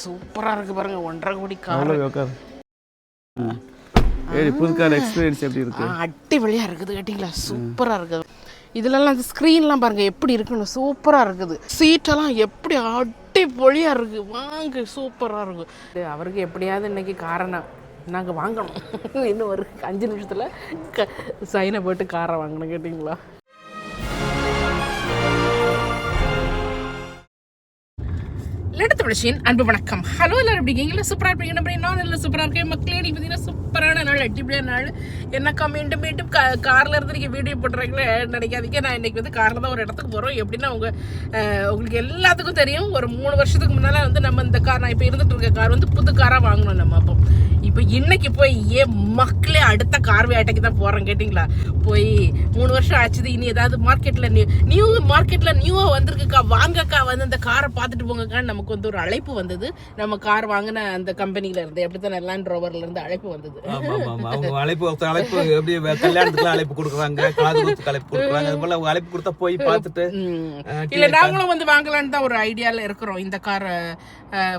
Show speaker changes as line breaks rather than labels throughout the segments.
சூப்பராக இருக்குது பாருங்கள். 1.5 கோடி கார்.
புது கார் எக்ஸ்பீரியன்ஸ் எப்படி இருக்குது?
அடிப்பொலியாக இருக்குது கேட்டிங்களா? சூப்பராக இருக்குது. இதுலலாம் அந்த ஸ்க்ரீன்லாம் பாருங்கள் எப்படி இருக்குன்னு. சூப்பராக இருக்குது. சீட்டெல்லாம் எப்படி அடிப்பொலியாக இருக்குது. வாங்க, சூப்பராக இருக்குது. அவருக்கு எப்படியாவது இன்றைக்கி காரணம் நாங்கள் வாங்கணும். இன்னும் ஒரு 5 நிமிஷத்தில் சைனை போட்டு காரை வாங்கணும் கேட்டிங்களா? தமிழச்சின் அன்பு வணக்கம். ஹலோ, எல்லாரும் எப்படி இருக்கீங்களா? சூப்பராக இருப்பீங்க. நம்ம நான் நல்லா சூப்பராக இருக்கேன் மக்களே. நீ பார்த்தீங்கன்னா சூப்பரான நாள், அடிப்படையான நாள். என்னக்கா மீண்டும் மீண்டும் காரில் இருந்து நீங்கள் வீடியோ போட்டுறீங்களே நினைக்காதீங்க. நான் இன்றைக்கி வந்து காரில் தான் ஒரு இடத்துக்கு போகிறோம். எப்படின்னா உங்களுக்கு எல்லாத்துக்கும் தெரியும், ஒரு 3 வருஷத்துக்கு முன்னால் வந்து நம்ம இந்த கார், நான் இப்போ இருந்துட்டு இருக்க கார் வந்து புது காராக வாங்கணும் நம்ம. அப்போ இப்போ இன்னைக்கு போய் மக்களே அடுத்த கார் வேட்டைக்கு தான் போகிறோம் கேட்டிங்களா? போய் 3 வருஷம் ஆச்சுது. இனி ஏதாவது மார்க்கெட்டில் நியூவாக வந்திருக்குக்கா, வாங்கக்கா, வந்து அந்த காரை பார்த்துட்டு போங்கக்கா. நமக்கு வந்து ஒரு அழைப்பு வந்தது. நம்ம கார் வாங்கின அந்த கம்பெனியில இருந்து, எப்படித்தான் லேண்ட் ரோவர்ல இருந்து அழைப்பு வந்தது.
அழைப்பு எப்படி கல்யாணத்துக்கு அழைப்பு கொடுக்குறாங்க, காதுகுத்துக்கு அழைப்பு கொடுக்குறாங்க. அது போல அழைப்பு கொடுத்தா போய் பார்த்துட்டு
இல்ல நாங்களும் வந்து வாங்கலான்னு தான் ஒரு ஐடியால இருக்கிறோம். இந்த காரை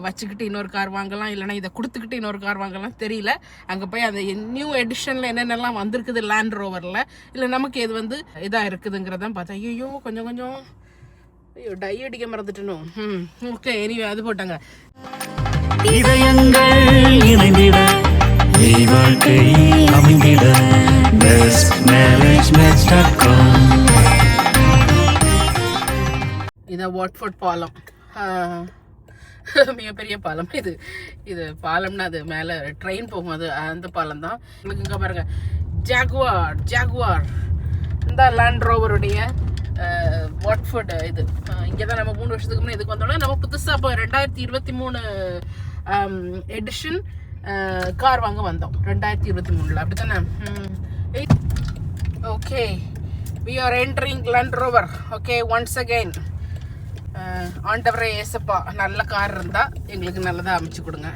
வச்சுக்கிட்டு இன்னொரு கார் வாங்கலாம், இல்லைன்னா இதை கொடுத்துக்கிட்டு இன்னொரு கார் வாங்கலாம், தெரியல. அங்கே போய் அந்த நியூ எடிஷனில் என்னென்னலாம் வந்திருக்குது லேண்ட் ரோவரில், இல்லை நமக்கு எது வந்து இதாக இருக்குதுங்கிறதான் பார்த்தா, ஐயோ கொஞ்சம் டை அடிக்க மறந்துட்டணும். ஓகே, எனிவே அது போட்டாங்க. இதை வாட்ஃபோர்ட் பாலம், மிகப்பெரிய பாலம் இது பாலம்னா அது மேலே ட்ரெயின் போகும், அது அந்த பாலம் தான். உங்களுக்கு இங்கே பாருங்க, ஜாகுவார் இந்த லேண்ட் ரோவருடைய வாட்ஃபோர்ட். இது இங்கே தான் நம்ம 3 வருஷத்துக்கு முன்னே இதுக்கு வந்தோம்னா, நம்ம புதுசாக இப்போ 2023 எடிஷன் கார் வாங்க வந்தோம். 2023 அப்படி தானே? Okay, we are entering Land Rover. Okay, once again ஆண்டவரே ஏசப்பா, நல்ல கார் இருந்தால் எங்களுக்கு நல்லதாக அமைச்சு கொடுங்க,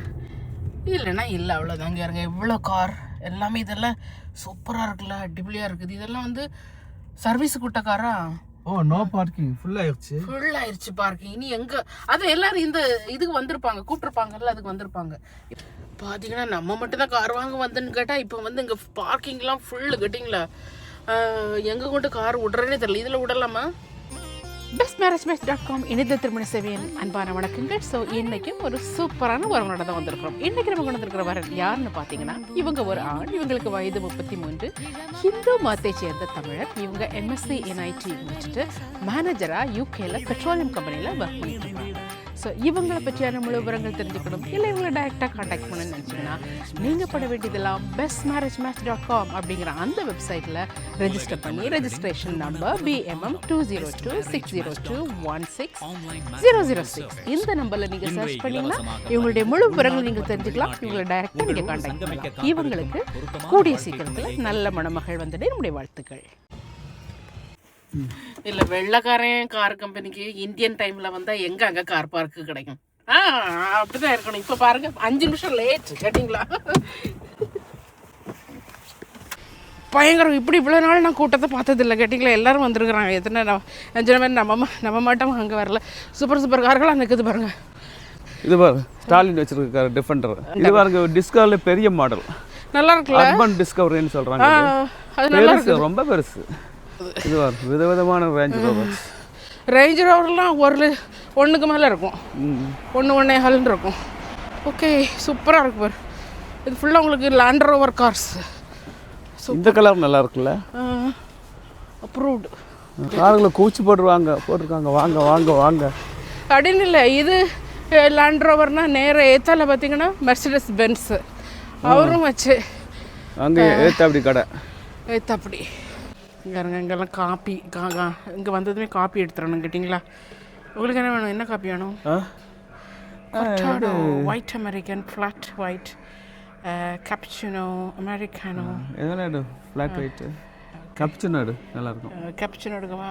இல்லைன்னா இல்லை, அவ்வளோதான். இங்கே இருங்க எவ்வளோ கார் எல்லாமே, இதெல்லாம் சூப்பராக இருக்குல்ல, அடிப்பொலியாக இருக்குது. இதெல்லாம் வந்து சர்வீஸ் கூட்ட காரா?
நோ பார்க்கிங், ஃபுல்
ஆயிடுச்சு பார்க்கிங். இனி எங்கே அது எல்லாரும் இந்த இதுக்கு வந்திருப்பாங்க, கூப்பிட்டுருப்பாங்கல்ல, அதுக்கு வந்திருப்பாங்க. பார்த்தீங்கன்னா நம்ம மட்டும்தான் கார் வாங்க வந்தேன்னு கேட்டால், இப்போ வந்து இங்கே பார்க்கிங்லாம் ஃபுல்லு கேட்டிங்களா? எங்கே கொண்டு கார் விட்றேன்னே தெரியல. இதில் விடலாமா? bestmarriagematch.com இணைந்த திருமண சேவையின் அன்பான வணக்கங்கள். ஸோ இன்றைக்கும் ஒரு சூப்பரான வரவனோட தான் வந்திருக்கிறோம். இன்றைக்கி நம்ம கொண்டு வந்திருக்கிற வரன் யாருன்னு பார்த்தீங்கன்னா, இவங்க ஒரு ஆண். இவங்களுக்கு வயது 33. ஹிந்து மதத்தை சேர்ந்த தமிழர். இவங்க MSc in IT முடிச்சுட்டு மேனேஜராக யூகேல பெட்ரோலியம் கம்பெனியில் ஒர்க் பண்ணிட்டு இருக்காங்க. ஸோ இவங்களை பற்றியான முழு விவரங்கள் தெரிஞ்சுக்கணும், இல்லை இவங்களை டைரெக்டாக காண்டாக்ட் பண்ணணும்னு நினச்சிங்கன்னா, நீங்கள் பண்ண வேண்டியதெல்லாம் bestmarriagematch.com அப்படிங்கிற அந்த வெப்சைட்டில் ரெஜிஸ்டர் பண்ணி, ரெஜிஸ்ட்ரேஷன் நம்பர் BMM202-602-16006 இந்த நம்பரில் நீங்கள் சர்ச் பண்ணிங்கன்னா இவங்களுடைய முழு விவரங்கள் நீங்கள் தெரிஞ்சுக்கலாம். இவங்களை டைரெக்டாக நீங்கள் காண்டாக்ட் பண்ணலாம். இவங்களுக்கு கூடிய சீக்கிரத்தில் நல்ல மணமகள் வந்துட்டு நம்முடைய வாழ்த்துக்கள். இல்லை, வெள்ளைக்காரன் கார் கம்பெனிக்கு இந்தியன் டைமில் வந்தால் எங்கே அங்கே கார் பார்க்கு கிடைக்கும்? அப்படிதான் இருக்கணும். இப்போ பாருங்க, 5 நிமிஷம் லேட் கேட்டிங்களா? பயங்கரம். இவ்வளோ நாள் நான் கூட்டத்தை பார்த்ததில்லை கேட்டிங்களா? எல்லோரும் வந்துருக்குறாங்க. எத்தனை 5 பேர் நம்ம மட்டும் அங்கே வரல. சூப்பர் கார்களாக நிற்குது பாருங்க.
இது பாருங்க, ஸ்டாலின் வச்சிருக்காரு டிஃபெண்டர். இது பாருங்க, டிஸ்கவரில் பெரிய மாடல், நல்லா இருக்குல்ல? அர்பன் டிஸ்கவரின்னு சொல்கிறாங்க. அது நல்லா இருக்கு, ரொம்ப பெருசு. இது விதவிதமான ரேஞ்ச் ரோவர்லாம் ஒன்றுக்கு மேலே இருக்கும், 1.5 இருக்கும். ஓகே, சூப்பராக இருக்கு பாரு. இது ஃபுல்லாக உங்களுக்கு லேண்ட் ரோவர் கார்ஸ். இந்த கலர் நல்லா இருக்குல்ல? அப்ரூவ்டு. கார்களை கூச்சி போட்டிருக்காங்க, வாங்க அப்படின்னு இல்லை. இது லேண்ட் ரோவர்னால் நேராக ஏத்தால பார்த்தீங்கன்னா மெர்சிடஸ் பென்ஸ், அவரும் வச்சு அங்கே ஏத்தாப்படி கடை, ஏத்தாப்படி. இங்கெல்லாம் காப்பி, இங்கே வந்ததுமே காப்பி எடுத்துடணும் கேட்டிங்களா? உங்களுக்கு என்ன வேணும்? என்ன காப்பி வேணும்? White American, flat white, cappuccino, Americano. எதனா ஃப்ளாட் ஒயிட் கேப்சினோ நல்லா இருக்கும். கேப்சினோ எடுக்கவா?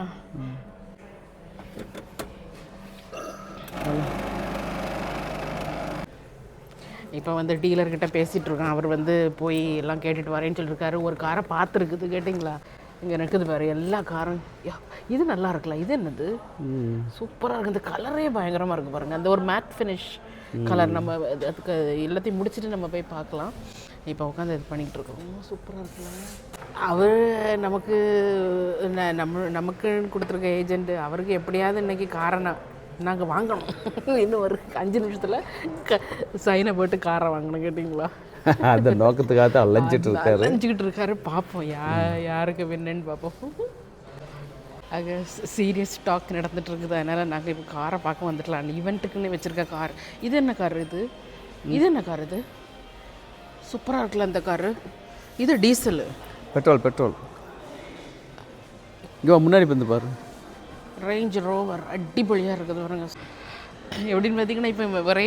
இப்போ வந்து டீலர்கிட்ட பேசிகிட்டு இருக்கோம். அவர் வந்து போய் எல்லாம் கேட்டுட்டு வரேன்னு சொல்லியிருக்காரு. ஒரு காரை பார்த்துருக்குது கேட்டிங்களா? இங்கே நிற்குது பாரு, எல்லா காரும். இது நல்லா இருக்குல்ல? இது என்னது? சூப்பராக இருக்குது. இந்த கலரே பயங்கரமாக இருக்குது பாருங்கள். அந்த ஒரு மேட் ஃபினிஷ்
கலர். நம்ம அதுக்கு எல்லாத்தையும் முடிச்சுட்டு நம்ம போய் பார்க்கலாம். இப்போ உட்காந்து இது பண்ணிக்கிட்டு இருக்கோம். ரொம்ப சூப்பராக இருக்குல்ல. அவர் நமக்குன்னு கொடுத்துருக்க ஏஜென்ட், அவருக்கு எப்படியாவது இன்றைக்கி காரணம் நாங்கள் வாங்கணும். இன்னும் ஒரு 5 நிமிஷத்தில் சைனை போட்டு காரை வாங்கணும். கேட்டிங்களா?
அந்த நோக்கத்துக்காக தான் அலைஞ்சிக்கிட்டு
இருக்காரு. பார்ப்போம் யாருக்கு வின்னு பார்ப்போம். அங்கே சீரியஸ் ஸ்டாக் நடந்துட்டு இருக்குது. அதனால் நாங்கள் இப்போ காரை பார்க்க வந்துடலாம். ஈவெண்ட்டுக்குன்னு வச்சுருக்க கார். இது என்ன கார்? இது என்ன கார்? இது சூப்பராக இருக்குல்ல அந்த காரு. இது டீசலு,
பெட்ரோல். இங்கே முன்னாடி வந்து பாரு,
ரேஞ்ச் ரோவர் அடிப்பொலியாக இருக்குது பாருங்க. எப்படின்னு பார்த்தீங்கன்னா இப்போ ஒரே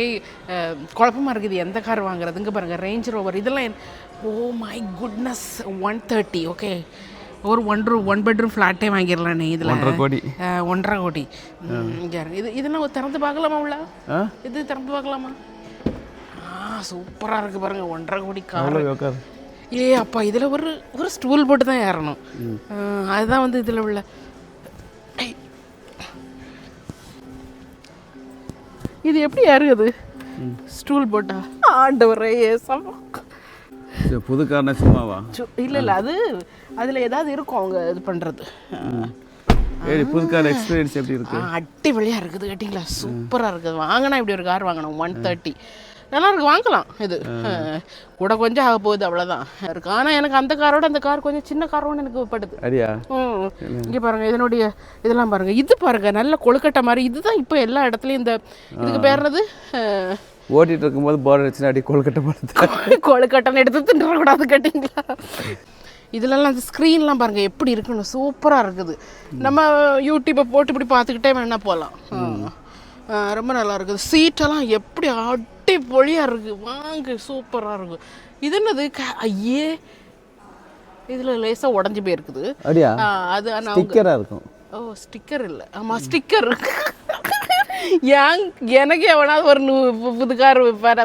குழப்பமாக இருக்குது எந்த கார் வாங்குறதுங்க பாருங்கள். ரேஞ்ச் ரோவர் இதெல்லாம் ஓ மை குட்னஸ் 130. ஓகே, ஒரு ஒன் பெட்ரூம் ஃப்ளாட்டே வாங்கிடலாம். இதில் 1.5 கோடி. இதெல்லாம் திறந்து பார்க்கலாமா? உள்ள இது திறந்து பார்க்கலாமா? சூப்பராக இருக்குது பாருங்கள். 1.5 கோடி கார். அப்பா இதில் ஒரு ஸ்டூல் போட்டு தான் ஏறணும். அதுதான் வந்து இதில் உள்ள இது எப்படி ஏறுது? ஸ்டூல் போட்டா? ஆண்டவரே ஏசப்பா.
புது காரணம் சும்மாவா?
இல்லை அது அதில் ஏதாவது இருக்கும் அவங்க இது பண்ணுறது.
புது கார் எக்ஸ்பீரியன்ஸ் எப்படி இருக்கு?
அடிப்பொலியாக இருக்குது. கேட்டிங்களா? சூப்பராக இருக்குது. வாங்கினா இப்படி ஒரு கார் வாங்கணும். 130 நல்லா இருக்கு. வாங்கலாம். இது கூட கொஞ்சம் ஆக போகுது, அவ்வளோதான் இருக்கு. ஆனால் எனக்கு அந்த காரோட அந்த கார் கொஞ்சம் சின்ன காரோன்னு எனக்கு படுது. இங்கே பாருங்க, இதனுடைய இதெல்லாம் பாருங்க. இது பாருங்க, நல்ல கொழுக்கட்டை மாதிரி. இதுதான் இப்போ எல்லா இடத்துலையும் இந்த இதுக்கு பேர்றது.
ஓட்டிட்டு இருக்கும்போது போர்டு வச்சு அடி
கொழுக்கட்டைன்னு எடுத்து தின்றக்கூடாது. கேட்டிங்களா? இதுலலாம் அந்த ஸ்க்ரீன்லாம் பாருங்கள் எப்படி இருக்குன்னு. சூப்பராக இருக்குது. நம்ம யூடியூப்பை போட்டு இப்படி பார்த்துக்கிட்டே வேணா போகலாம். ரொம்ப நல்லா இருக்குது. சீட்டெல்லாம் எப்படி அடிப்பொலியாக இருக்குது. வாங்க, சூப்பராக இருக்குது. இது என்னது? ஐயே, இதில் லேசாக உடஞ்சி போயிருக்குது. அது
ஸ்டிக்கராக இருக்கும்.
ஓ, ஸ்டிக்கர் இல்லை. ஆமாம், ஸ்டிக்கர் இருக்கு. எனக்கு எவனாவது ஒரு புது கார்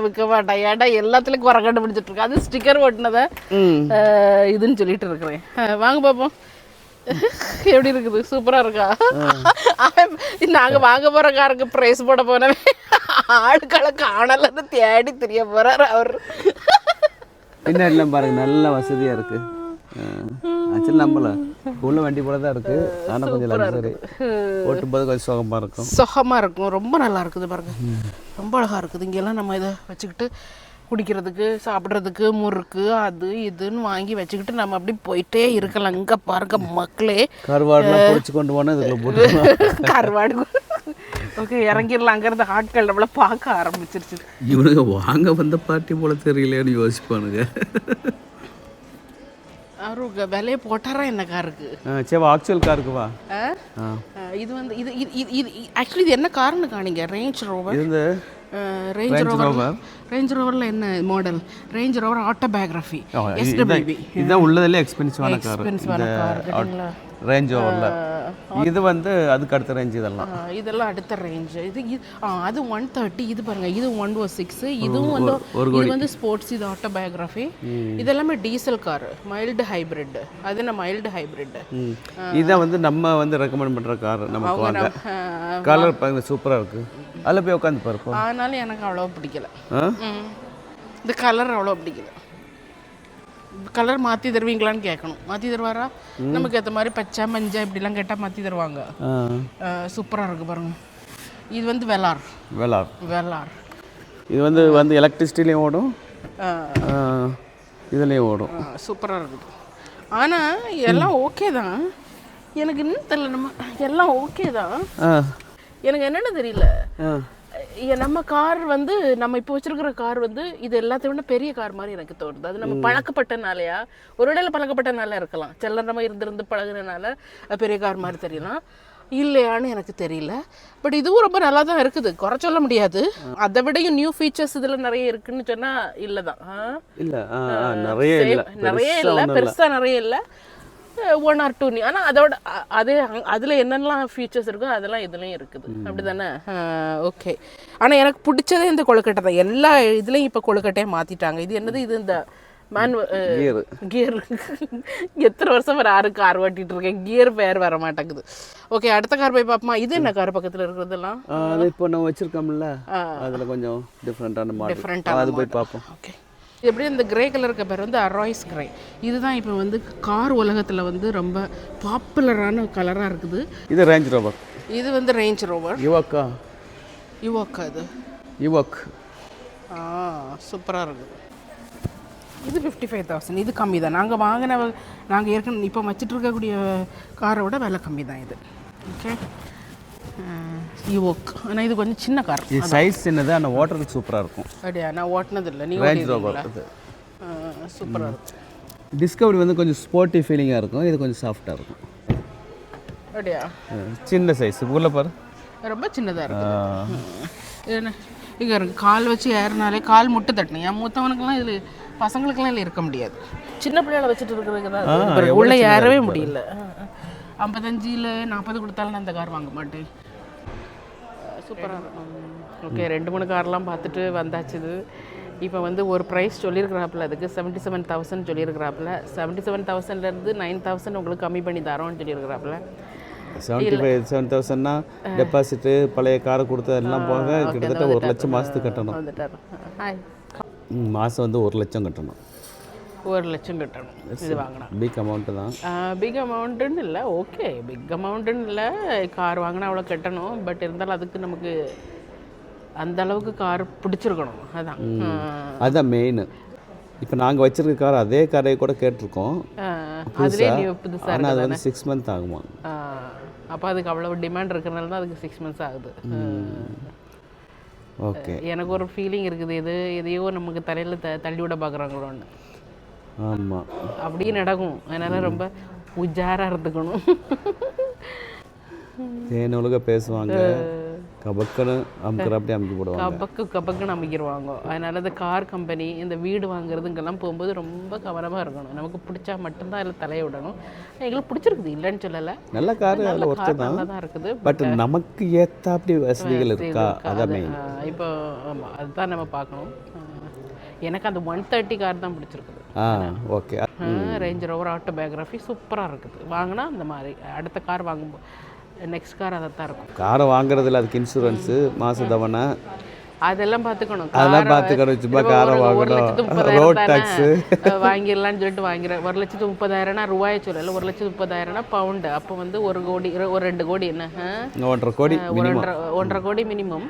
விற்க மாட்டேன். ஏன்டா எல்லாத்துலேயும் குறை கண்டுபிடிச்சிட்டு இருக்கேன். அது ஸ்டிக்கர் ஓட்டினதை இதுன்னு சொல்லிட்டு இருக்கிறேன். வாங்க பார்ப்போம் எப்படி இருக்குது. சூப்பராக இருக்கா? நாங்கள் வாங்க போகிற காருக்கு ப்ரைஸ் போட போனவே ஆட்களை காணலன்னு தேடி தெரிய போகிறார் அவர்.
பின்னாடிலாம் பாருங்க, நல்ல வசதியாக இருக்குது. ஆக்சுவலி நம்மள உள்ள வண்டி போல தான் இருக்குது. ஆனால் கொஞ்சம் லக்ஸரி, ஓட்டும்போது கொஞ்சம் சுகமாக இருக்கும். ரொம்ப நல்லா இருக்குது பாருங்க. ரொம்ப அழகாக இருக்குது. இங்கெல்லாம் நம்ம இதை வச்சுக்கிட்டு குடிக்கிறதுக்கு, சாப்பிட்றதுக்கு, முறுக்கு அது இதுன்னு வாங்கி வச்சுக்கிட்டு நம்ம அப்படி போயிட்டே இருக்கலாம். இங்கே பாருங்க மக்களே, கருவாடுலாம் பிடிச்சி கொண்டு போனால் இதில் போட்டு
கருவாடு. ஓகே, இறங்கிடலாம். அங்கேருந்து ஆட்கள் நம்மளை பார்க்க ஆரம்பிச்சிருச்சு.
இவனுங்க வாங்க வந்த பார்ட்டி போல தெரியலையான்னு யோசிப்பானுங்க.
அவருக்கு விலையை போட்டாரா என்ன காருக்கு?
சரி, ஆக்சுவல் காருக்கு வா.
இது வந்து இது ஆக்சுவலி இது என்ன கார்னு காணிங்க? Range Rover.
இது
ரேஞ்ச் ரோவரில் என்ன மாடல்? Range rover autobiography.
இதுதான் உள்ளதுல எக்ஸ்பென்சிவான கார். ரேஞ்ச் ரோவரில் இது வந்து அதுக்கு அடுத்த ரேஞ்ச்.
இதெல்லாம் அடுத்த ரேஞ்ச். அது 130. இது பாருங்க, இது 106. இதுவும் வந்து இது வந்து ஸ்போர்ட்ஸ். இது ஆட்டோபயோகிராஃபி. இதெல்லாமே டீசல் கார், மைல்டு ஹைப்ரிட். அது என்ன மைல்டு ஹைப்ரிட்.
இதான் வந்து நம்ம வந்து ரெக்கமெண்ட் பண்ணுற கார். நமக்கு வாங்க. கலர் பாருங்க, சூப்பராக இருக்கு. அதில் போய் உட்காந்து பாருப்போம்.
ஆனாலும் எனக்கு அவ்வளோ பிடிக்கல. இந்த கலர் அவ்வளோ பிடிக்கல. கலர் மாற்றி தருவீங்களான்னு கேட்கணும். மாற்றி தருவாரா? நமக்கு ஏற்ற மாதிரி பச்சை மஞ்சள் இப்படிலாம் கேட்டால் மாற்றி தருவாங்க. சூப்பராக இருக்குது பாருங்க. இது வந்து வெலார்.
இது வந்து எலக்ட்ரிசிட்டிலையும் ஓடும், இதுலேயும் ஓடும்.
சூப்பராக இருக்குது. ஆனால் எல்லாம் ஓகே தான். எனக்கு இன்னும் தெரியல. நம்ம எல்லாம் ஓகே தான். எனக்கு என்னென்னு தெரியல. நம்ம கார் வந்து நம்ம இப்போ வச்சிருக்கிற கார் வந்து இது எல்லாத்தையும் விட பெரிய கார் மாதிரி எனக்கு தோணுது. அது நம்ம பழக்கப்பட்டனாலையா? ஒரு இடையில பழக்கப்பட்டனால இருக்கலாம். செல்லறமா இருந்து பழகுறதுனால பெரிய கார் மாதிரி தெரியலாம். இல்லையான்னு எனக்கு தெரியல. பட் இதுவும் ரொம்ப நல்லா தான் இருக்குது, குறை சொல்ல முடியாது. அதை விடையும் நியூ ஃபீச்சர்ஸ் இதில் நிறைய இருக்குன்னு சொன்னால் இல்லை தான். நிறைய இல்லை, பெருசாக நிறைய இல்லை, 1 or 2. ஆனால் அதோட அதில் என்னென்னலாம் ஃபீச்சர்ஸ் இருக்கோ அதெல்லாம் இதுலேயும் இருக்குது. அப்படி தானே? ஓகே. ஆனால் எனக்கு பிடிச்சதே இந்த கொழுக்கட்டை தான். எல்லா இதுலேயும் இப்போ கொழுக்கட்டையை மாற்றிட்டாங்க. இது என்னது? இது இந்த கியர் எத்தனை வருஷம் யாரு கார் ஓட்டிட்டு இருக்கேன், கியர் பேர் வர மாட்டேங்குது. ஓகே, அடுத்த கார் போய் பார்ப்போமா? இது என்ன கார் பக்கத்தில் இருக்கிறதெல்லாம்?
அது இப்போ நம்ம வச்சிருக்கோம்ல, அதில் கொஞ்சம் டிஃப்ரெண்ட்டான மாடல், அது போய் பார்ப்போம்.
ஓகே, எப்படி இந்த கிரே கலருக்கு பேர் வந்து அராய்ஸ் கிரே. இதுதான் இப்போ வந்து கார் உலகத்தில் வந்து ரொம்ப பாப்புலரான கலராக இருக்குது.
இது ரேஞ்ச் ரோவர்.
இது வந்து ரேஞ்ச் ரோவர்
இவோக்கா.
இது
இவோக்.
சூப்பராக இருக்குது. இது 55,000. இது கம்மி தான். நாங்கள் வாங்கின, நாங்கள் ஏற்கனவே இப்போ வச்சுட்டு இருக்கக்கூடிய காரை விட விலை கம்மி தான் இது. Okay, evoke. ஆனால் இது கொஞ்சம் சின்ன கார்.
இது சைஸ் சின்னது, ஆனால் ஓட்டுறதுக்கு சூப்பராக இருக்கும்.
அப்படியா? நான் ஓட்டினது இல்லை. நீ
ரேஞ்ச் ரோவர்
சூப்பராக இருக்கும்.
டிஸ்கவரி வந்து கொஞ்சம் ஸ்போர்ட்டி ஃபீலிங்காக இருக்கும், இது கொஞ்சம் சாஃப்டாக இருக்கும்.
அப்படியா?
சின்ன சைஸ். உள்ள பாரு,
ரொம்ப சின்னதாக இருக்கும். என்ன இங்கே இருக்கு, கால் வச்சு ஏறினாலே கால் முட்டை தட்டணும். என் மூத்தவனுக்கெல்லாம் இதில், பசங்களுக்கெல்லாம் இதில் இருக்க முடியாது. சின்ன பிள்ளைகளை வச்சுட்டு இருக்கிறதுக்கு உள்ளே ஏறவே முடியல. 55 40 கொடுத்தாலும் நான் அந்த கார் வாங்க மாட்டேன். சூப்பராக இருக்கும். ஓகே, 2-3 கார்லாம் பார்த்துட்டு வந்தாச்சு. இப்போ வந்து ஒரு ப்ரைஸ் சொல்லியிருக்கிறாப்புல, அதுக்கு 77,000 சொல்லியிருக்கிறாப்புல. 77,000லேருந்து 9,000 உங்களுக்கு கம்மி பண்ணி தரோன்னு சொல்லியிருக்கிறாப்புல.
75,000னா டெபாசிட்டு பழைய காரை கொடுத்ததெல்லாம் போக கிட்டத்தட்ட 1 லட்சம் மாதத்துக்கு கட்டணும். மாதம் வந்து 1 லட்சம் கட்டணும்.
1 லட்சம் கட்டணும். இது வாங்கினா
பிக் அமௌண்ட்டு தான்.
பிக் அமௌண்ட்டுன்னு இல்லை. ஓகே, பிக் அமௌண்ட்டுன்னு இல்லை. கார் வாங்கினா அவ்வளோ கட்டணும். பட் இருந்தாலும் அதுக்கு நமக்கு அந்த அளவுக்கு கார் பிடிச்சிருக்கணும்.
அதுதான் மெயின். இப்போ நாங்கள் வச்சிருக்க கார் அதே காரை கூட கேட்டிருக்கோம்.
புதுசாக
ஆனால் அது வந்து 6 மந்த் ஆகுமா?
அப்போ அதுக்கு அவ்வளோ டிமாண்ட் இருக்கிறனால தான் அதுக்கு 6 மந்த்ஸ் ஆகுது.
ஓகே,
எனக்கு ஒரு ஃபீலிங் இருக்குது, எதையோ நமக்கு தலையில் தள்ளி விட பார்க்குறாங்களோன்னு.
ஆமாம்,
அப்படியே நடக்கும். அதனால் ரொம்ப உஜாராக இருந்துக்கணும்.
தேனொழுக பேசுவாங்க, கபக்குன்னு அமுக்கிறப்படி அமுக்கி போடுவாங்க,
கபக்குன்னு அமைக்கிடுவாங்க. அதனால் இந்த கார் கம்பெனி, இந்த வீடு வாங்குறதுங்கெல்லாம் போகும்போது ரொம்ப கவனமாக இருக்கணும். நமக்கு பிடிச்சா மட்டும்தான் அதில் தலையை விடணும். எங்களுக்கு பிடிச்சிருக்குது, இல்லைன்னு சொல்லலை.
நல்ல கார் அதில் ஒருத்தர்
நல்லா தான் இருக்குது.
பட் நமக்கு ஏற்றாப்படி வசதிகள் இருக்கா, அதான்
இப்போ ஆமாம், அதுதான் நம்ம பார்க்கணும். எனக்கு அந்த 130 கார் தான் பிடிச்சிருக்குது.
ஓகே,
ரேஞ்ச் ரோவர் ஆட்டோபயோகிராஃபி சூப்பராக இருக்குது. வாங்கினா அந்த மாதிரி அடுத்த கார் வாங்கும்போது நெக்ஸ்ட் கார் அதை தான் இருக்கும்.
காரை வாங்குறதுல அதுக்கு இன்சூரன்ஸு, மாத தவணை,
அதெல்லாம் பார்த்துக்கணும்.
அதெல்லாம் பார்த்துக்கணும். சும்மா காரை வாங்கணும், ரோட் டாக்ஸு
வாங்கிடலான்னு சொல்லிட்டு வாங்கிறேன். 1,30,000 ரூபாயை சொல்லலை, 1,30,000 பவுண்டு. அப்போ வந்து 1 கோடி, 2 கோடி, என்ன
1.5 கோடி,
1.5 கோடி மினிமம்.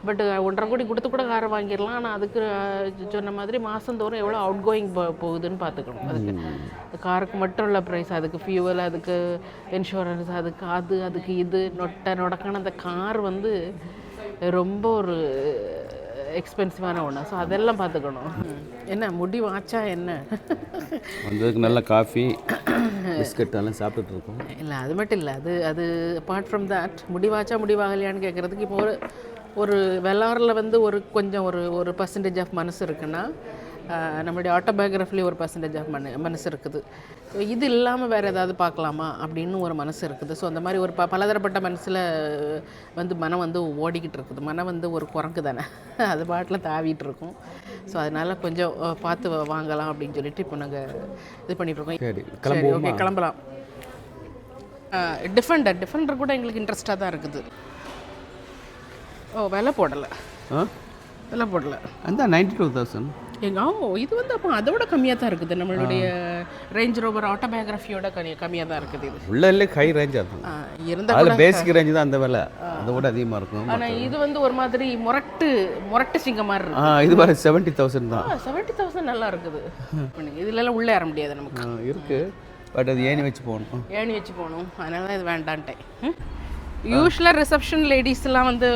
பட் 1.5 கோடி கொடுத்து கூட காரை வாங்கிடலாம். ஆனால் அதுக்கு சொன்ன மாதிரி மாதந்தோறும் எவ்வளோ அவுட் கோயிங் போகுதுன்னு பார்த்துக்கணும். அதுக்கு காருக்கு மட்டும் உள்ள ப்ரைஸ், அதுக்கு ஃபியூவல், அதுக்கு இன்சூரன்ஸ், அதுக்கு இது நொடக்கான அந்த கார் வந்து ரொம்ப ஒரு எக்ஸ்பென்சிவான ஒன்று. ஸோ அதெல்லாம் பார்த்துக்கணும். என்ன முடிவாச்சா என்ன?
வந்ததுக்கு நல்ல காஃபி பிஸ்கட் எல்லாம் சாப்பிட்டுட்டு இருக்கோம்.
இல்லை, அது மட்டும் இல்லை. அது அப்பார்ட் ஃப்ரம் தட், முடிவாகலையான்னு கேட்குறதுக்கு இப்போ ஒரு வெலாரில் வந்து கொஞ்சம் ஒரு பர்சன்டேஜ் ஆஃப் மனசு இருக்குன்னா, நம்மளுடைய ஆட்டோபயோகிராஃபிலே ஒரு பர்சன்டேஜ் ஆஃப் மனசு இருக்குது. இது இல்லாமல் வேறு ஏதாவது பார்க்கலாமா அப்படின்னு ஒரு மனசு இருக்குது. ஸோ அந்த மாதிரி ஒரு பலதரப்பட்ட மனசில் வந்து மனம் வந்து ஓடிக்கிட்டு இருக்குது. மனம் வந்து ஒரு குரங்கு தானே, அது பாட்டில் தாவிட்டு இருக்கும். ஸோ அதனால் கொஞ்சம் பார்த்து வாங்கலாம் அப்படின்னு சொல்லிட்டு இப்போ நாங்கள் இது பண்ணிகிட்ருக்கோம். சரி, ஓகே, கிளம்பலாம். டிஃபெண்டர் கூட எங்களுக்கு இன்ட்ரெஸ்டாக தான் இருக்குது. விலை போடலை
அந்த 92,000
இது வந்து அப்போ அதை விட கம்மியாக தான் இருக்குது. நம்மளுடைய ரேஞ்ச் ரோவர் ஆட்டோபயோகிராஃபியோட கம்மியாக தான் இருக்குது. இது
உள்ளே ஹை ரேஞ்சாக இருக்கும். இருந்தால் பேசிக் ரேஞ்சு தான் அந்த விலை, அதை விட அதிகமாக இருக்கும்.
ஆனால் இது வந்து ஒரு மாதிரி முரட்டு சிங்க மாதிரி இருக்கு.
இது மாதிரி 70,000 தான்.
70,000 நல்லா இருக்குது. இதுலலாம் உள்ளே ஏற முடியாது நமக்கு.
இருக்குது, பட் அது ஏணி வச்சு போகணும். அதனால தான் இது வேண்டான்ட்டேன்.
யூஸ்வலாக ரிசப்ஷன் லேடிஸ்லாம் வந்து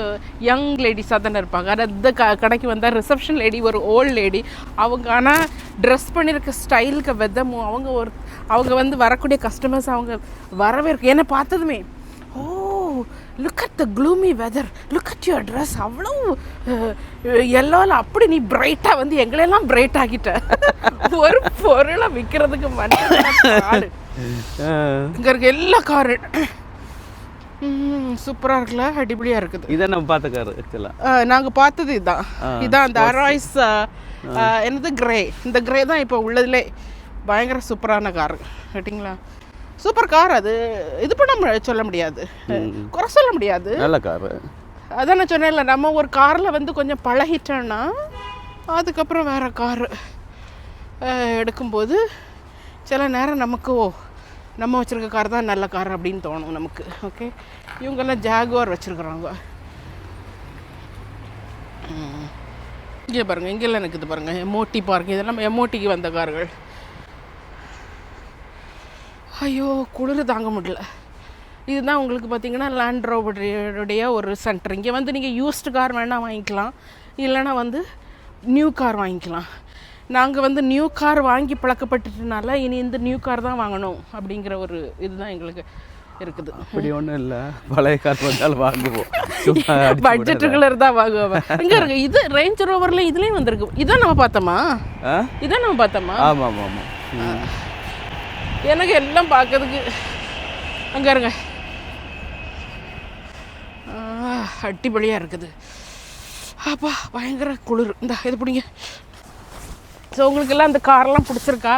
யங் லேடிஸாக தானே இருப்பாங்க. அந்த கடைக்கு வந்தால் ரிசப்ஷன் லேடி ஒரு ஓல்டு லேடி. அவங்க ஆனால் ட்ரெஸ் பண்ணியிருக்க ஸ்டைலுக்கு விதமும் அவங்க வந்து வரக்கூடிய கஸ்டமர்ஸ் அவங்க வரவேற்க என்னை பார்த்ததுமே, oh look at the gloomy weather, look at your dress, அவ்வளோ எல்லோவில் அப்படி நீ பிரைட்டாக வந்து எங்களெல்லாம் பிரைட் ஆகிட்ட. ஒரு பொருளை விற்கிறதுக்கு காரு இங்கே இருக்க எல்லா காரு சூப்பராக இருக்குல்ல, அடிப்படியாக இருக்குது.
இதை நம்ம பார்த்த கார் ஆக்சுவலாக
நாங்கள் பார்த்தது இதான் அந்த அராய்ஸ் என்னது கிரே. இந்த கிரே தான் இப்போ உள்ளதுலே பயங்கர சூப்பரான கார் கேட்டிங்களா. Super car. அது இது பண்ண சொல்ல முடியாது, குறை சொல்ல முடியாது,
நல்ல கார்.
அதான் நான் சொன்னேன்ல, நம்ம ஒரு காரில் வந்து கொஞ்சம் பழகிட்டோன்னா அதுக்கப்புறம் வேறு கார் எடுக்கும்போது சில நேரம் நமக்கு நம்ம வச்சுருக்க கார் தான் நல்ல கார் அப்படின்னு தோணும் நமக்கு. ஓகே, இவங்கெல்லாம் ஜாகுவார் வச்சுருக்குறாங்க. இங்கே பாருங்கள், இங்கெல்லாம் எனக்கு இது பாருங்கள், எமோட்டி பாருங்கள், இதெல்லாம் எமோட்டிக்கு வந்த கார்கள். ஐயோ குளிர் தாங்க முடியல. இதுதான் உங்களுக்கு பார்த்தீங்கன்னா லேண்ட் ரோவருடைய ஒரு சென்டர். இங்கே வந்து நீங்கள் யூஸ்டு கார் வேணால் வாங்கிக்கலாம், இல்லைனா வந்து நியூ கார் வாங்கிக்கலாம். நாங்கள் வந்து நியூ கார் வாங்கி பழக்கப்பட்டுட்டனால இனி இந்த நியூ கார் தான் வாங்கணும் அப்படிங்கிற ஒரு இதுதான் எங்களுக்கு இருக்குது.
அப்படி ஒன்றும் இல்லை, பழைய கார் வந்தாலும் வாங்குவோம்,
பட்ஜெட்டுக்குள்ள தான் வாங்குவோம். இங்கே இருக்கு இது ரேஞ்ச் ரோவரில் இதுலேயும் வந்திருக்கு. இதான் நம்ம பார்த்தோமா? இதான் நம்ம பார்த்தோமா?
ஆமாம் ஆமாம்.
எனக்கு எல்லாம் பார்க்கறதுக்கு அங்கே இருங்க அடிப்படியாக இருக்குது. அப்பா பயங்கர குளிர். இந்த இது பிடிங்க. ஸோ உங்களுக்கெல்லாம் அந்த காரெல்லாம் பிடிச்சிருக்கா?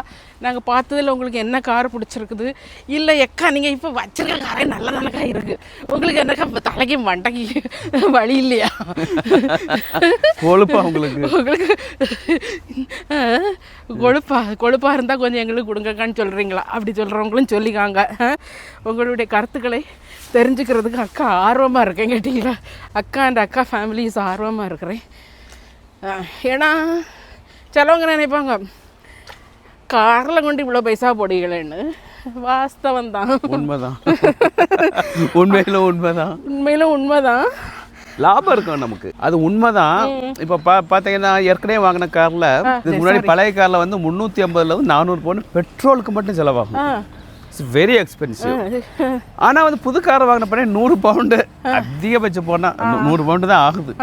நாங்கள் பார்த்ததில் உங்களுக்கு என்ன கார் பிடிச்சிருக்குது? இல்லை எக்கா நீங்கள் இப்போ வச்சிருக்க காரே நல்லதானக்கா இருக்குது, உங்களுக்கு என்னக்கா இப்போ தலைக்கு மண்டைக்கு வழி இல்லையா?
கொழுப்பா உங்களுக்கு
கொழுப்பாக இருந்தால் கொஞ்சம் எங்களுக்கு கொடுங்கக்கான்னு சொல்கிறீங்களா? அப்படி சொல்கிறவங்களும் சொல்லிக்காங்க. உங்களுடைய கருத்துக்களை தெரிஞ்சுக்கிறதுக்கு அக்கா ஆர்வமாக இருக்கேன் கேட்டிங்களா. அக்கா அண்ட் அக்கா ஃபேமிலிஸ் ஆர்வமாக இருக்கிறேன். ஏன்னா சிலவங்க நினைப்பாங்க காரில் கொண்டு இவ்வளோ பைசா போடுங்களேன்னு. வாஸ்தவம் தான்,
உண்மைதான், உண்மையிலும்
உண்மைதான்.
லாபம் இருக்கும் நமக்கு, அது உண்மைதான். இப்போ பார்த்தீங்கன்னா ஏற்கனவே வாங்கின காரில் இதுக்கு முன்னாடி பழைய காரில் வந்து 350 400 பவுன் பெட்ரோலுக்கு மட்டும் செலவாகும். It's very expensive. ஆனால் வந்து புது காரை வாங்கின பண்ணி 100 பவுண்டு அதிகபட்சம் போனால் 100 பவுண்டு தான் ஆகுது.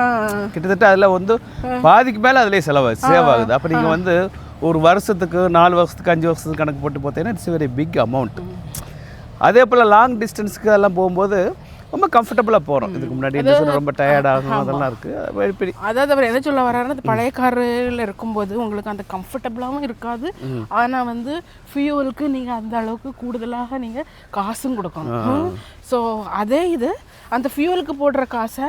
கிட்டத்தட்ட அதில் வந்து பாதிக்கு மேலே அதிலே சேவ் ஆகுது. அப்போ நீங்கள் வந்து ஒரு வருஷத்துக்கு 4 வருஷத்துக்கு 5 வருஷத்துக்கு கணக்கு போட்டு பார்த்தீங்கன்னா இட்ஸ் வெரி பிக் அமௌண்ட். அதே போல் லாங் டிஸ்டன்ஸுக்கு அதெல்லாம் போகும்போது ரொம்ப கம்ஃபர்டபுளாக போகிறோம். இதுக்கு முன்னாடி ரொம்ப டயர்ட் ஆகும், அதெல்லாம் இருக்குது.
அதாவது அவர் என்ன சொல்ல வர்றாருன்னா, பழைய காரில் இருக்கும்போது உங்களுக்கு அந்த கம்ஃபர்டபுளாகவும் இருக்காது, ஆனால் வந்து ஃபியூவலுக்கு நீங்கள் அந்த அளவுக்கு கூடுதலாக நீங்கள் காசும் கொடுக்கணும். ஸோ அதே இது அந்த ஃபியூவலுக்கு போடுற காசை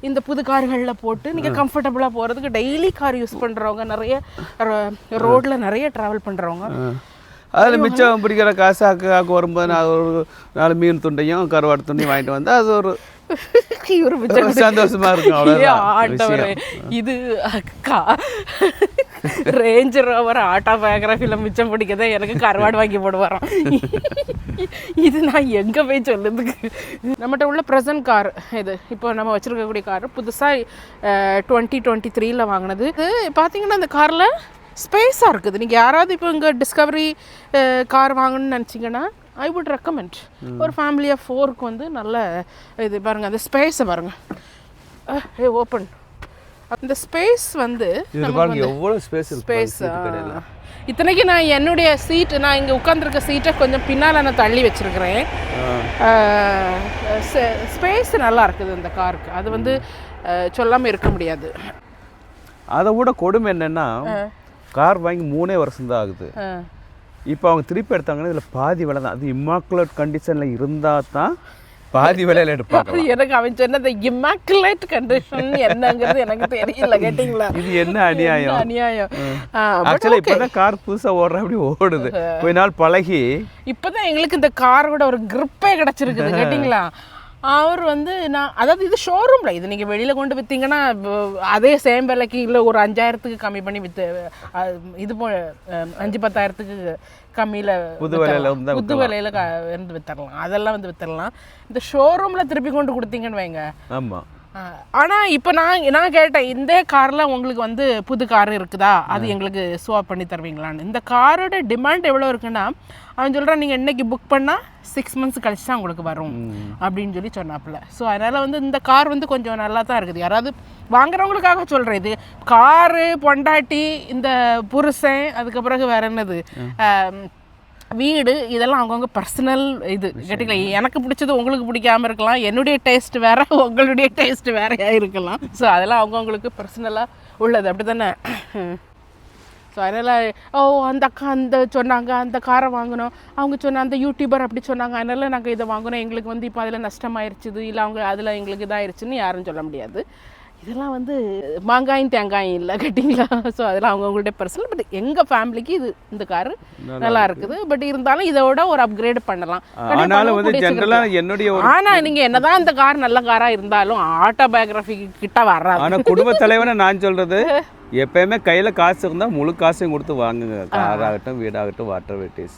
இந்த புது கார்களில் போட்டு நீங்கள் கம்ஃபர்டபுளாக போகிறதுக்கு டெய்லி கார் யூஸ் பண்ணுறவங்க, நிறைய ரோட்டில் நிறைய ட்ராவல் பண்ணுறவங்க,
அதில் மிச்சம் பிடிக்கிற காசு ஆக்கு வரும்போது நான் ஒரு 4 மீன் துண்டையும் கருவாடு துண்டையும் வாங்கிட்டு வந்தால் அது ஒரு சந்தோஷமா இருக்கும்.
அவ்வளோதான். இது அக்கா ரேஞ்ச் ரோவர் ஆட்டோபயோகிராஃபியில் மிச்சம் பிடிக்கதே எனக்கு கருவாடு வாங்கி போடுவாராம். இது நான் எங்கே போய் சொல்லுறதுக்கு? நம்மகிட்ட உள்ள ப்ரெசன்ட் கார் இது, இப்போ நம்ம வச்சுருக்கக்கூடிய கார் புதுசாக 2023 வாங்கினது. இது பார்த்தீங்கன்னா அந்த காரில் ஸ்பேஸாக இருக்குது. நீங்கள் யாராவது இப்போ இங்கே டிஸ்கவரி கார் வாங்கணும்னு நினச்சிங்கன்னா ஐ வுட் ரெக்கமெண்ட். ஒரு ஃபேமிலி ஆஃப் 4க்கு வந்து நல்ல இது பாருங்கள், அந்த ஸ்பேஸை பாருங்கள், ஓப்பன். அந்த ஸ்பேஸ் வந்து
எவ்வளோ ஸ்பேஸ்.
இத்தனைக்கு நான் என்னுடைய சீட்டு, நான் இங்கே உட்காந்துருக்க சீட்டை கொஞ்சம் பின்னால் நான் தள்ளி வச்சுருக்கிறேன். ஸ்பேஸ் நல்லா இருக்குது இந்த காருக்கு, அது வந்து சொல்லாமல் இருக்க முடியாது.
அதை விட கொடுமை என்னென்னா, கார் வாங்கி 3 வருஷம் தான் ஆகுது. இப்போ அவங்க திருப்பி எடுத்தாங்கன்னா இதில் பாதி விலை தான். அது இம்மாக்குலேட் கண்டிஷனில் இருந்தால் தான் பாதி விலையில் எடுப்பாங்க.
எனக்கு அவன் சொன்னது இம்மாக்குலேட் கண்டிஷன் என்னங்கிறது எனக்கு தெரியல. கேட்டிங்களா?
இது என்ன அநியாயம்.
ஆக்சுவலாக
இப்போ தான் கார் புதுசாக ஓடுற அப்படி ஓடுது. கொஞ்ச நாள் பழகி
இப்போ தான் எங்களுக்கு இந்த காரோட ஒரு கிரிப்பே கிடச்சிருக்குது. கேட்டிங்களா? அவர் வந்து நான் அதாவது இது ஷோரூமில், இது நீங்கள் வெளியில் கொண்டு விற்றீங்கன்னா அதே சேம் விலைக்கு இல்லை ஒரு 5000க்கு கம்மி பண்ணி இது 5-10,000க்கு கம்மியில் புது விலையில் இருந்து வித்தரலாம். அதெல்லாம் வந்து வித்தரலாம். இந்த ஷோரூமில் திருப்பி கொண்டு கொடுத்தீங்கன்னு வைங்க.
ஆமாம்.
ஆனால் இப்போ நான் கேட்டேன், இந்த காரில் உங்களுக்கு வந்து புது கார் இருக்குதா, அது எங்களுக்கு ஸ்வாப் பண்ணி தருவீங்களான்னு. இந்த காரோட டிமாண்ட் எவ்வளோ இருக்குன்னா, அவன் சொல்கிறான் நீங்கள் இன்றைக்கி புக் பண்ணால் 6 மந்த்ஸ் கழிச்சு தான் உங்களுக்கு வரும் அப்படின்னு சொல்லி சொன்னாப்புல. ஸோ அதனால் வந்து இந்த கார் வந்து கொஞ்சம் நல்லா தான் இருக்குது. யாராவது வாங்குறவங்களுக்காக சொல்கிறேன். இது காரு, பொண்டாட்டி, இந்த புருஷன், அதுக்கப்புறம் வேறு என்னது வீடு, இதெல்லாம் அவங்கவுங்க பர்சனல் இது. கேட்டிங்களா? எனக்கு பிடிச்சது உங்களுக்கு பிடிக்காமல் இருக்கலாம், என்னுடைய டேஸ்ட் வேறு, உங்களுடைய டேஸ்ட் வேறையாக இருக்கலாம். ஸோ அதெல்லாம் அவங்கவுங்களுக்கு பர்சனலாக உள்ளது. அப்படி தானே? ஸோ அதனால் அந்த அக்கா சொன்னாங்க அந்த காரை வாங்கினோம், அவங்க சொன்ன அந்த யூடியூபர் அப்படி சொன்னாங்க, அதனால் நாங்கள் இதை வாங்கினோம், எங்களுக்கு வந்து இப்போ அதில் நஷ்டமாயிருச்சுது, இல்லை அவங்க அதில் எங்களுக்கு இதாயிருச்சுன்னு யாரும் சொல்ல முடியாது. இதெல்லாம் வந்து மாங்காயும் தேங்காயும் இல்லை கேட்டிங்களா. ஸோ அதெல்லாம் அவங்கவுங்களுடைய பர்சனல். பட் எங்கள் ஃபேமிலிக்கு இது இந்த காரு நல்லா இருக்குது. பட் இருந்தாலும் இதோட ஒரு அப்கிரேட் பண்ணலாம். ஆனால் நீங்கள் என்னதான் இந்த கார் நல்ல காராக இருந்தாலும் ஆட்டோபயோகிராஃபி கிட்ட வராது.
ஆனால் குடும்ப தலைவனை நான் சொல்கிறது, எப்பயுமே கையில் காசு இருந்தால் முழு காசையும் கொடுத்து வாங்குங்க. காராகட்டும் வீடாகட்டும் வாட்டர் வெட்டிஸ்.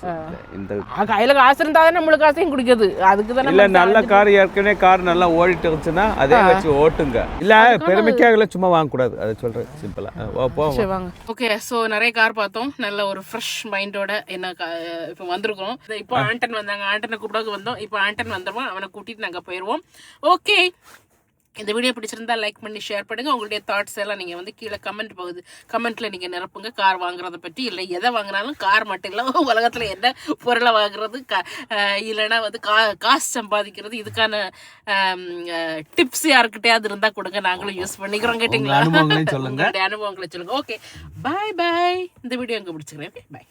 இந்த
கையில் காசு இருந்தால் தானே முழு காசையும் குடிக்குது. அதுக்கு தானே
இல்லை நல்ல கார், ஏற்கனவே கார் நல்லா ஓடிட்டு இருந்துச்சுன்னா அதே வச்சு ஓட்டுங்க. இல்லை பெருமைக்காக சும்மா வாங்கக்கூடாது, அதை சொல்கிறேன் சிம்பிளாக.
வாங்க. ஓகே, ஸோ நிறைய கார் பார்த்தோம். நல்ல ஒரு ஃப்ரெஷ் மைண்டோட என்ன இப்போ வந்திருக்கோம். இப்போ ஆண்டன் வந்தாங்க, ஆண்டனை கூப்பிடாது வந்தோம். இப்போ ஆண்டன் வந்துடுவோம், அவனை கூட்டிகிட்டு நாங்கள் போயிடுவோம். ஓகே, இந்த வீடியோ பிடிச்சிருந்தா லைக் பண்ணி ஷேர் பண்ணுங்க. உங்களுடைய தாட்ஸ் எல்லாம் நீங்கள் வந்து கீழே கமெண்ட்ல நீங்கள் நிரப்புங்க. கார் வாங்குறத பற்றி, இல்லை எதை வாங்கினாலும் கார் மட்டும் இல்லை, உலகத்தில் என்ன பொருளை வாங்குறது, இல்லைன்னா வந்து காசு சம்பாதிக்கிறது, இதுக்கான டிப்ஸ் யாருக்கிட்டையாவது இருந்தால் கொடுங்க, நாங்களும் யூஸ் பண்ணிக்கிறோம். கேட்டிங்களா? உங்களுடைய அனுபவங்களை சொல்லுங்க. ஓகே, பாய் பாய். இந்த வீடியோ அங்கே பிடிச்சிக்கிறேன். பாய்.